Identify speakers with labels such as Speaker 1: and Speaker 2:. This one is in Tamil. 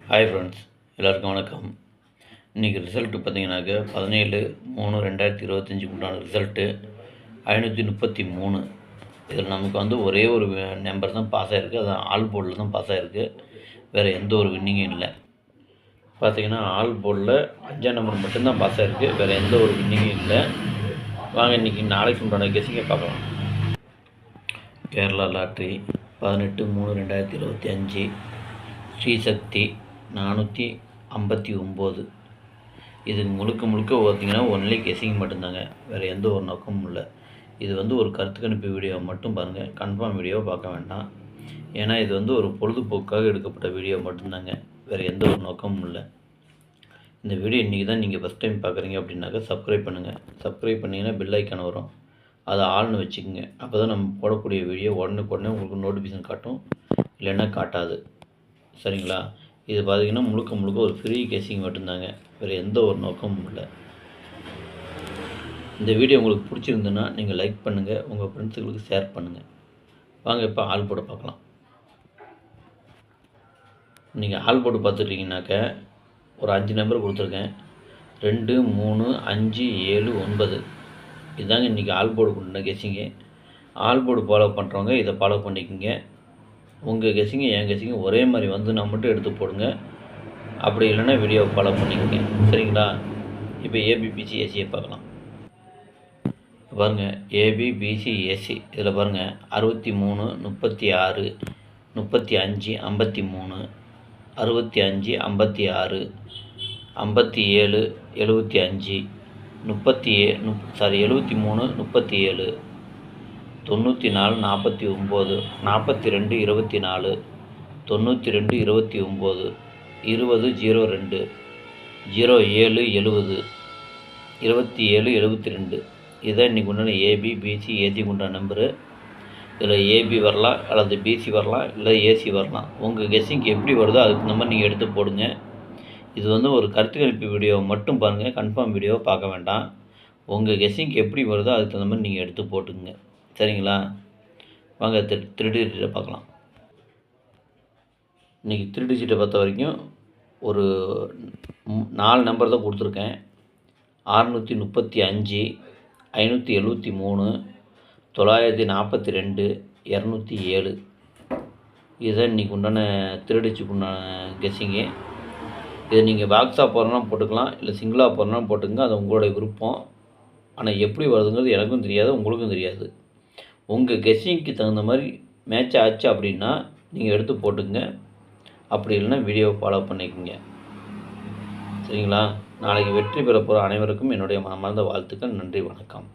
Speaker 1: ஹாய் ஃப்ரெண்ட்ஸ், எல்லாருக்கும் வணக்கம். இன்றைக்கி ரிசல்ட்டு பார்த்தீங்கன்னாக்க 17/3/2025 உண்டான ரிசல்ட்டு 533. இதில் நமக்கு வந்து ஒரே ஒரு நம்பர் தான் பாஸ் ஆகிருக்கு. அது ஆல் போர்டில் தான் பாஸ் ஆகிருக்கு. வேறு எந்த ஒரு வின்னிங்கும் இல்லை. பார்த்தீங்கன்னா ஆல் போர்டில் 5ஆம் நம்பர் மட்டும்தான் பாஸ் ஆகிருக்கு. வேறு எந்த ஒரு வின்னிங்கும் இல்லை. வாங்க இன்றைக்கி நாளைக்கு உண்டான கெஸிங்கை பார்க்கலாம். கேரளா லாட்ரி 18/3/2025 ஸ்ரீசக்தி 459. இது முழுக்க பார்த்திங்கன்னா ஒன்லி கெஸிங் மட்டும்தாங்க. வேறு எந்த ஒரு நோக்கமும் இல்லை. இது வந்து ஒரு கருத்து கணிப்பு வீடியோ மட்டும் பாருங்கள். கன்ஃபார்ம் வீடியோ பார்க்க வேண்டாம். ஏன்னா இது வந்து ஒரு பொழுதுபோக்காக எடுக்கப்பட்ட வீடியோ மட்டும்தாங்க. வேறு எந்த ஒரு நோக்கமும் இல்லை. இந்த வீடியோ இன்றைக்கி தான் நீங்கள் ஃபஸ்ட் டைம் பார்க்குறீங்க அப்படின்னாக்கா சப்ஸ்கிரைப் பண்ணுங்கள். சப்ஸ்கிரைப் பண்ணிங்கன்னா பெல் ஐக்கான் வரும். அதை ஆள்னு வச்சுக்கோங்க. அப்போ தான் நம்ம போடக்கூடிய வீடியோ உடனுக்குடனே உங்களுக்கு நோட்டிஃபிகேஷன் காட்டும், இல்லைன்னா காட்டாது. சரிங்களா? இது பார்த்திங்கன்னா முழுக்க ஒரு ஃப்ரீ கெஸிங் மட்டும்தாங்க. வேறு எந்த ஒரு நோக்கமும் இல்லை. இந்த வீடியோ உங்களுக்கு பிடிச்சிருந்துன்னா நீங்கள் லைக் பண்ணுங்கள், உங்கள் ஃப்ரெண்ட்ஸுகளுக்கு ஷேர் பண்ணுங்கள். வாங்க இப்போ ஆல் போர்டு பார்க்கலாம். நீங்கள் ஆல் போர்டு பார்த்துட்டிங்கனாக்க ஒரு 5 நம்பர் கொடுத்துருக்கேன். 2, 3, 5, 7, 9. இதுதாங்க இன்றைக்கி ஆல் போர்டு கொண்ட கெஸிங்கு. ஆல் போர்டு ஃபாலோ பண்ணுறவங்க இதை ஃபாலோ பண்ணிக்கோங்க. உங்கள் கெஸிங்கு என் கெஸிங்கு ஒரே மாதிரி வந்துன்னா மட்டும் எடுத்து போடுங்க. அப்படி இல்லைன்னா வீடியோவை ஃபாலோ பண்ணிக்கோங்க. சரிங்களா? இப்போ ஏபிபிசிஏசியை பார்க்கலாம். பாருங்கள், ஏபிபிசிஏசி இதில் பாருங்கள் 63, 36, 35, 53, 65, 56, 57, 75, 73, 37, 94, 49, 42, 24, 92, 29, 20, 02, 07, 70, 27, 72. இதுதான் இன்றைக்கி உண்டான ஏபிபிசி ஏசி உண்டான நம்பரு. இதில் ஏபி வரலாம், அல்லது பிசி வரலாம், இல்லை ஏசி வரலாம். உங்கள் கெஸ்ஸிங்க்கு எப்படி வருதோ அதுக்கு நம்பர் நீங்கள் எடுத்து போடுங்க. இது வந்து ஒரு கருத்து கணிப்பு வீடியோ மட்டும் பாருங்கள். கன்ஃபார்ம் வீடியோவை பார்க்க வேண்டாம். உங்கள் கெஸ்ஸிங்க்கு எப்படி வருதோ அதுக்கு தகுந்த மாதிரி நீங்கள் எடுத்து போட்டுங்க. சரிங்களா? வாங்க 3 டிஜிட்டை பார்க்கலாம். இன்றைக்கி 3 டிஜிட்டை பொறுத்த வரைக்கும் ஒரு 4 நம்பர் தான் கொடுத்துருக்கேன். 635, 573, 942, 207. இதுதான் இன்றைக்கி உண்டான 3 டிஜிட்டுக்கு உண்டான கெஸ்ஸிங்கு. இதை நீங்கள் பாக்ஸாக போடுறதுனா போட்டுக்கலாம், இல்லை சிங்கிளாக போடுறதுனா போட்டுக்கங்க. அது உங்களுடைய விருப்பம். ஆனால் எப்படி வருதுங்கிறது எனக்கும் தெரியாது, உங்களுக்கும் தெரியாது. உங்கள் கெஸ்ஸிங்க்கு தகுந்த மாதிரி மேட்ச் ஆச்சு அப்படின்னா நீங்கள் எடுத்து போட்டுங்க. அப்படி இல்லைன்னா வீடியோவை ஃபாலோ பண்ணிக்கோங்க. சரிங்களா? நாளைக்கு வெற்றி பெற போகிற அனைவருக்கும் என்னுடைய மனமார்ந்த வாழ்த்துக்கள். நன்றி, வணக்கம்.